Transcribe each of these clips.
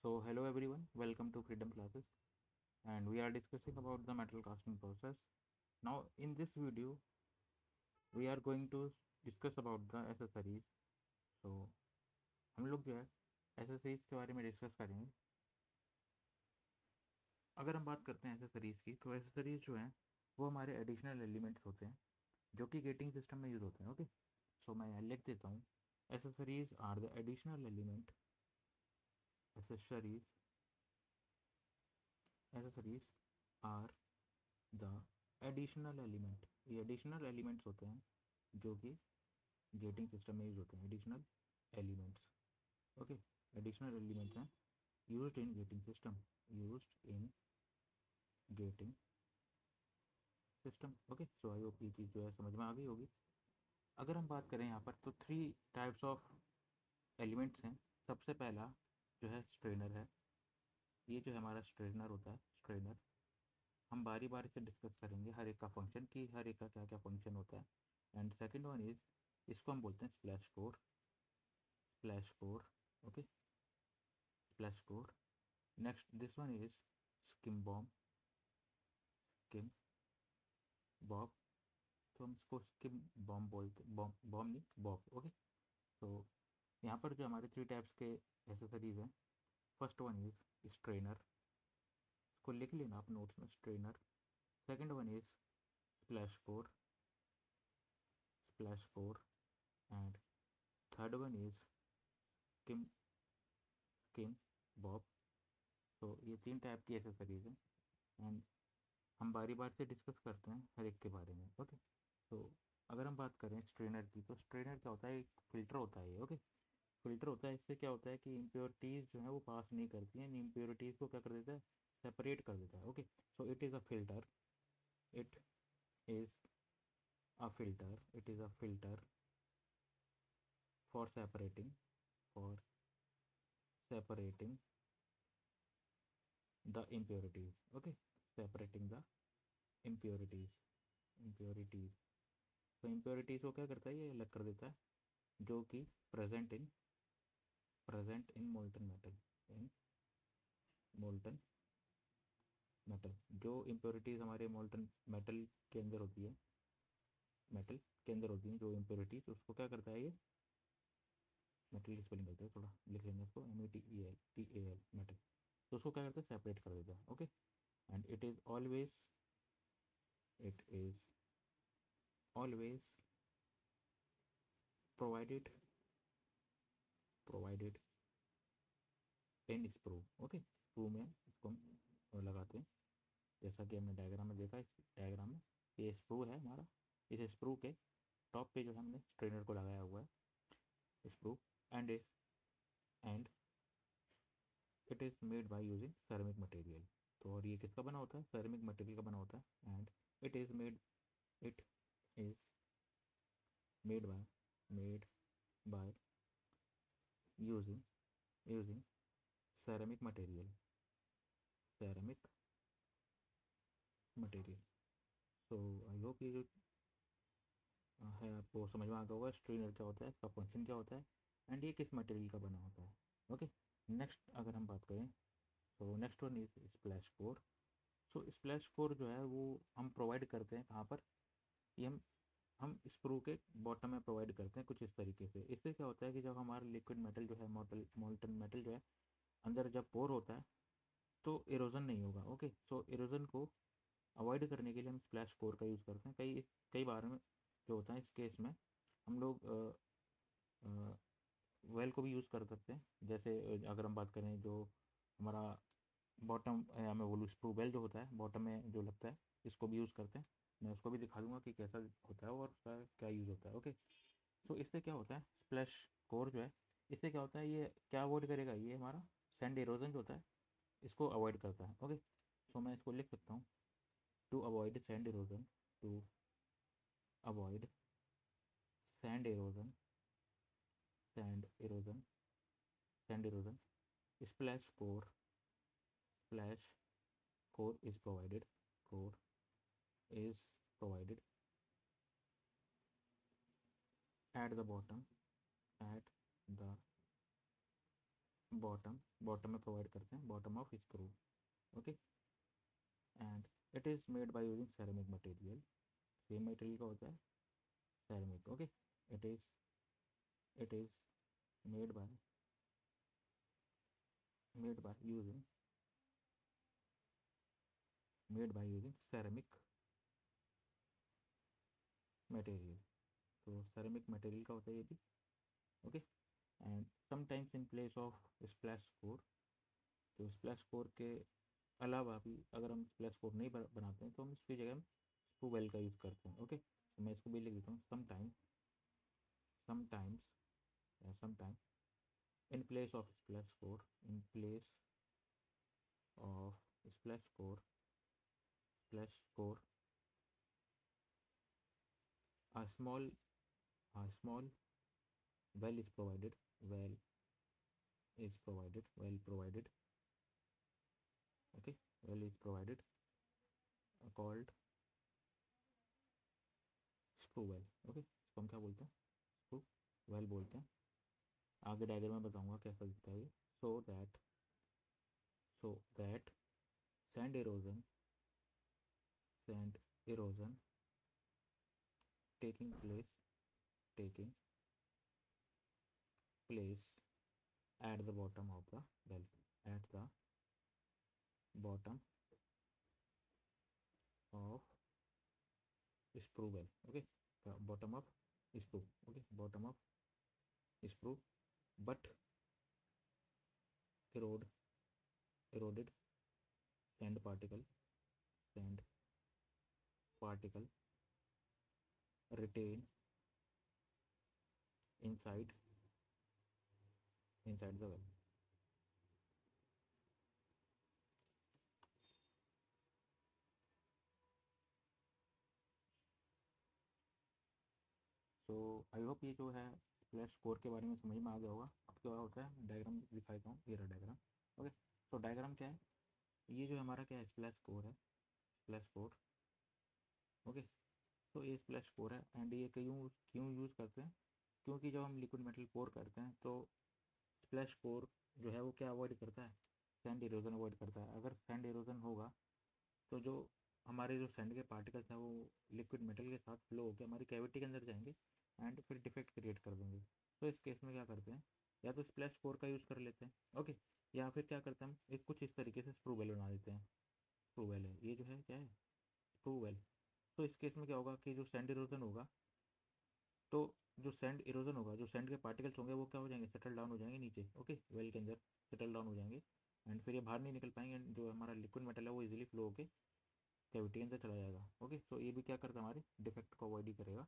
So hello everyone, welcome to Freedom Classes, and we are discussing about the metal casting process. Now in this video we are going to discuss about the accessories. So हम लोग जो है accessories के बारे में discuss करेंगे. अगर हम बात करते हैं accessories की, तो accessories जो हैं वो हमारे एडिशनल एलिमेंट्स होते हैं जो कि गेटिंग सिस्टम में यूज़ होते हैं. ओके, सो मैं यहाँ लिख देता हूँ. accessories are the additional element. accessories accessories are the additional element. ये एडिशनल एलिमेंट्स होते हैं जो कि गेटिंग सिस्टम में यूज होते हैं. Additional elements. Okay, additional elements हैं used in gating system. Used in gating system. Okay, so I hope ये चीज़ जो है समझ में आ गई होगी. अगर हम बात करें यहाँ पर तो 3 टाइप्स ऑफ एलिमेंट्स हैं. सबसे पहला जो है स्ट्रेनर है. ये जो है हमारा स्ट्रेनर होता है. स्ट्रेनर हम बारी बारी से डिस्कस करेंगे हर एक का फंक्शन, कि हर एक का क्या क्या फंक्शन होता है. एंड सेकेंड वन इज, इसको हम बोलते हैं splash core. Splash core. Okay, splash core. Next this one is scheme bomb. Scheme Bob. तो हम इसको स्किम बॉम्ब बोलते, बॉम्ब बॉम्ब नहीं, बॉब. ओके, तो यहाँ पर जो हमारे 3 टाइप्स के एसेसरीज हैं. First one is strainer. इसको लिख लेना आप नोट्स में, strainer. Second one is splash core. Splash core. And third one is scheme scheme Bob. तो ये 3 टाइप की एसेसरीज हैं एंड हम बारी बारी से डिस्कस करते हैं हर एक के बारे में. ओके, तो अगर हम बात करें स्ट्रेनर की, तो स्ट्रेनर क्या होता है? एक फिल्टर होता है ये. ओके, फिल्टर होता है. इससे क्या होता है कि इम्प्योरिटीज़ जो है वो पास नहीं करती हैं. इम्प्योरिटीज़ को क्या कर देता है? सेपरेट कर देता है. Okay, so it is a filter. It is a filter. It is a filter for separating, for separating the impurities. Okay, separating the impurities. impurities. तो impurities को क्या करता है? ये अलग कर देता है जो कि present in molten metal. In molten metal. जो इम्प्योरिटीज़ हमारे मोल्टन मेटल के अंदर होती है, मेटल के अंदर होती हैं जो इम्प्योरिटीज़, उसको क्या करता है? ये मेटल की स्पेलिंग करते हैं, थोड़ा लिख लेंगे इसको, METEL मेटल. तो उसको क्या करता है? सेपरेट कर देता है. Okay, and it is always provided provided in sprue. Okay, sprue में इसको हम लगाते हैं. जैसा कि हमने डायग्राम में देखा. इस डायग्राम में ये स्प्रू है हमारा. इस स्प्रू के टॉप पे जो है हमने स्ट्रेनर को लगाया हुआ है, sprue. And and it is made by using ceramic material. तो और ये किसका बना होता है? सेरेमिक मटेरियल का बना होता है. And it is made it is made by made by using using ceramic material. Ceramic material. So I hope ये जो है आपको समझ में आ गया होगा स्ट्रेनर क्या होता है, इसका फंक्शन क्या होता है, एंड ये किस मटेरियल का बना होता है. ओके, नेक्स्ट अगर हम बात करें, तो next one is splash core. So splash core जो है वो हम प्रोवाइड करते हैं कहाँ पर? ये हम स्प्रू के बॉटम में प्रोवाइड करते हैं कुछ इस तरीके से. इससे क्या होता है कि जब हमारा लिक्विड मेटल जो है, मोल्टन मेटल जो है, अंदर जब पोर होता है तो इरोजन नहीं होगा. ओके, सो इरोजन को अवॉइड करने के लिए हम स्प्लैश कोर का यूज़ करते हैं. कई कई बार में जो होता है इस केस में हम लोग वेल को भी यूज़ कर सकते हैं. जैसे अगर हम बात करें जो हमारा बॉटम, मैं बोलूँ स्क्रू वेल जो होता है बॉटम में जो लगता है, इसको भी यूज़ करते हैं. मैं उसको भी दिखा दूंगा कि कैसा होता है और उसका क्या यूज़ होता है. ओके, तो इससे क्या होता है? स्प्लैश कोर जो है, इससे क्या होता है? ये क्या अवॉइड करेगा? ये हमारा सैंड इरोजन जो होता है इसको अवॉइड करता है. ओके, सो मैं इसको लिख सकता हूँ, to avoid sand erosion. To avoid sand erosion. Sand erosion. Sand erosion. Splash core. Splash core is provided. Core is provided at the bottom. At the bottom में प्रोवाइड करते हैं, bottom of screw. Okay, and it is made by using ceramic material. Same material का होता है ceramic. Okay, it is made by made by using ceramic material. तो ceramic material का होता है ये भी। Okay, and sometimes in place of splash score. तो स्प्लैश स्कोर के अलावा भी अगर हम स्प्लैश स्कोर नहीं बनाते हैं तो हम इसकी जगह हम स्पूवेल का यूज़ करते हैं। ओके, तो मैं इसको भी लिख देता हूँ, sometimes sometime in place of splash score a small well is provided well provided okay well is provided called screw well। Okay, इसको हम क्या बोलते हैं, screw well बोलते हैं। आगे डायग्राम में बताऊंगा कैसा दिखता है ये। So that sand erosion sand erosion taking place taking place at the bottom of the well at the bottom of sprue well। okay, bottom of sprue। okay, bottom of sprue but erode eroded sand particle retain inside the well। So I hope ये जो है splash score के बारे में समझ में आ गया होगा। अब क्या होता है, डायग्राम दिखाता हूँ, ये रहा डायग्राम। ओके, तो डायग्राम क्या है, ये जो हमारा क्या है स्प्लैश स्कोर है, स्प्लैश स्कोर। ओके, तो ये स्प्लैश स्कोर है एंड ये क्यों क्यों यूज़ करते हैं, क्योंकि जब हम लिक्विड मेटल पोर करते हैं तो स्प्लैश स्कोर जो है वो क्या अवॉइड करता है, सैंड इरोजन अवॉइड करता है। अगर सैंड इरोजन होगा तो जो हमारे जो सैंड के पार्टिकल्स हैं वो लिक्विड मेटल के साथ फ्लो होकर हमारी कैविटी के अंदर जाएंगे एंड फिर डिफेक्ट क्रिएट कर देंगे। तो इस केस में क्या करते हैं, या तो स्प्लैश स्कोर का यूज़ कर लेते हैं। ओके, या फिर क्या करते हैं हम एक कुछ इस तरीके से स्प्रूवेल बना देते हैं। स्प्रूवेल है ये जो है क्या है, स्प्रूवेल। तो इस केस में क्या होगा कि जो सैंड इरोजन होगा, तो जो सैंड के पार्टिकल्स होंगे वो क्या हो जाएंगे, सेटल डाउन हो जाएंगे नीचे। ओके, वेल के अंदर सेटल डाउन हो जाएंगे एंड फिर ये बाहर नहीं निकल पाएंगे एंड जो हमारा लिक्विड मेटल है वो इजीली फ्लो होके कैविटी के अंदर चला जाएगा। ओके, तो ये भी क्या करता है, हमारे डिफेक्ट को अवॉइड ही करेगा।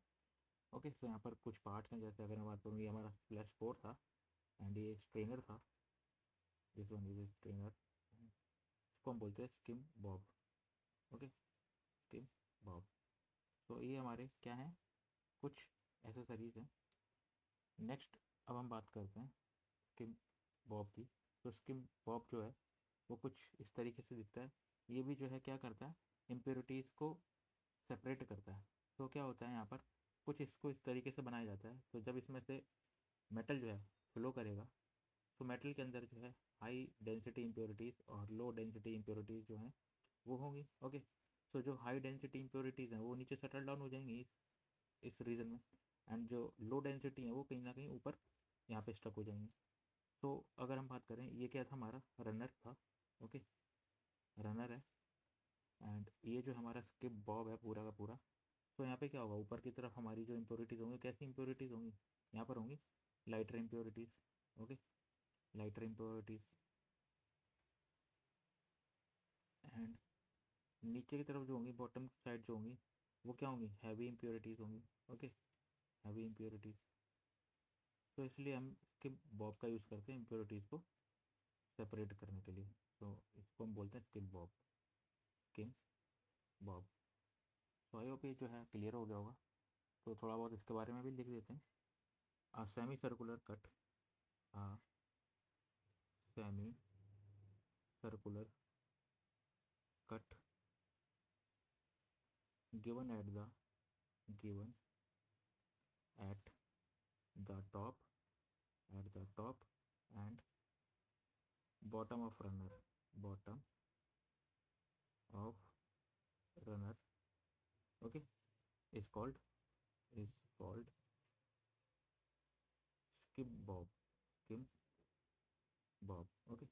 ओके, तो यहाँ पर कुछ पार्ट्स हैं, जैसे अगर मैं बात करूँ ये हमारा स्प्लैश फोर था एंड ये स्ट्रेनर था, दिस वन इज स्ट्रेनर, इसको हम बोलते हैं scheme Bob. Okay, scheme Bob. तो ये हमारे क्या हैं, कुछ एसेसरीज हैं। नेक्स्ट अब हम बात करते हैं स्किम बॉब की। तो स्किम बॉब जो है वो कुछ इस तरीके से दिखता है। ये भी जो है क्या करता है, इम्प्योरिटीज़ को सेपरेट करता है। तो क्या होता है यहाँ पर, कुछ इसको इस तरीके से बनाया जाता है, तो जब इसमें से मेटल जो है फ्लो करेगा तो मेटल के अंदर जो है हाई डेंसिटी इम्प्योरिटीज़ और लो डेंसिटी इम्प्योरिटीज़ जो हैं वो होंगी। ओके, तो जो हाई डेंसिटी इम्प्योरिटीज़ हैं वो नीचे सेटल डाउन हो जाएंगी इस रीजन में, एंड जो लो डेंसिटी है वो कहीं ना कहीं ऊपर यहाँ पे स्टक हो जाएंगी। तो अगर हम बात करें, ये क्या था, हमारा रनर था। ओके, रनर है एंड ये जो हमारा स्किप बॉब है पूरा का पूरा। तो यहाँ पे क्या होगा, ऊपर की तरफ हमारी जो इम्प्योरिटीज़ होंगी, कैसी इम्प्योरिटीज़ होंगी, यहाँ पर होंगी lighter impurities. Okay, lighter impurities and नीचे की तरफ जो होंगी, बॉटम साइड जो होंगी वो क्या होंगी, हैवी इम्प्योरिटीज़ होंगी। Okay, heavy impurities. तो इसलिए हम स्किप बॉब का यूज़ करते हैं इम्प्योरिटीज़ को सेपरेट करने के लिए। तो इसको हम बोलते हैं स्किप बॉब, स्किम बॉब। तो आई होप ये जो है क्लियर हो गया होगा। तो थोड़ा बहुत इसके बारे में भी लिख देते हैं। A semi circular cut, a semi circular cut given at the given at the top and bottom of runner, bottom of runner, okay, is called, is called skip bob, skip bob, okay.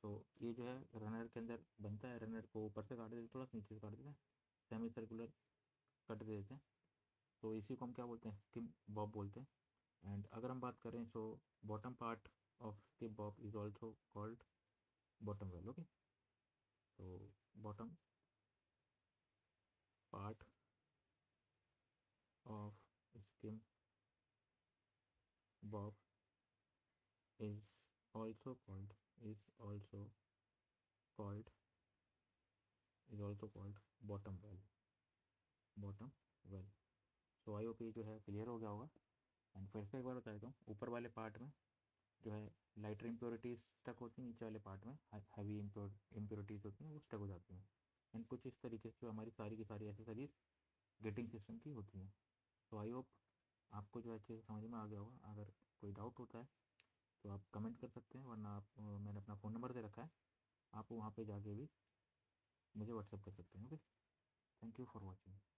तो ये जो है runner के अंदर बनता है, runner को ऊपर से काट देते हैं, थोड़ा सा नीचे से काट देते हैं, सेमी सर्कुलर कट दे देते हैं, तो इसी को हम क्या बोलते हैं, स्किप बॉब बोलते हैं। एंड अगर हम बात करें so bottom part of skip bob is also called bottom well, okay. तो bottom part of skip bob is is also called called bottom well, bottom well। So I hope ये जो है क्लियर हो गया होगा। एंड फिर से एक बार बता देता हूँ, ऊपर वाले पार्ट में जो है लाइटर इम्प्योरिटीज स्टक होती हैं, नीचे वाले पार्ट में हैवी इम्प्योरिटीज होती हैं, वो स्टक हो जाती हैं। एंड कुछ इस तरीके से जो हमारी सारी की सारी एसेसरीज गेटिंग सिस्टम की होती हैं। तो आई होप आपको जो अच्छे से समझ में आ गया होगा। अगर कोई डाउट होता है तो आप कमेंट कर सकते हैं, वरना आप मैंने अपना फ़ोन नंबर दे रखा है, आप वहाँ पे जाके भी मुझे व्हाट्सअप कर सकते हैं, okay. Thank you for watching.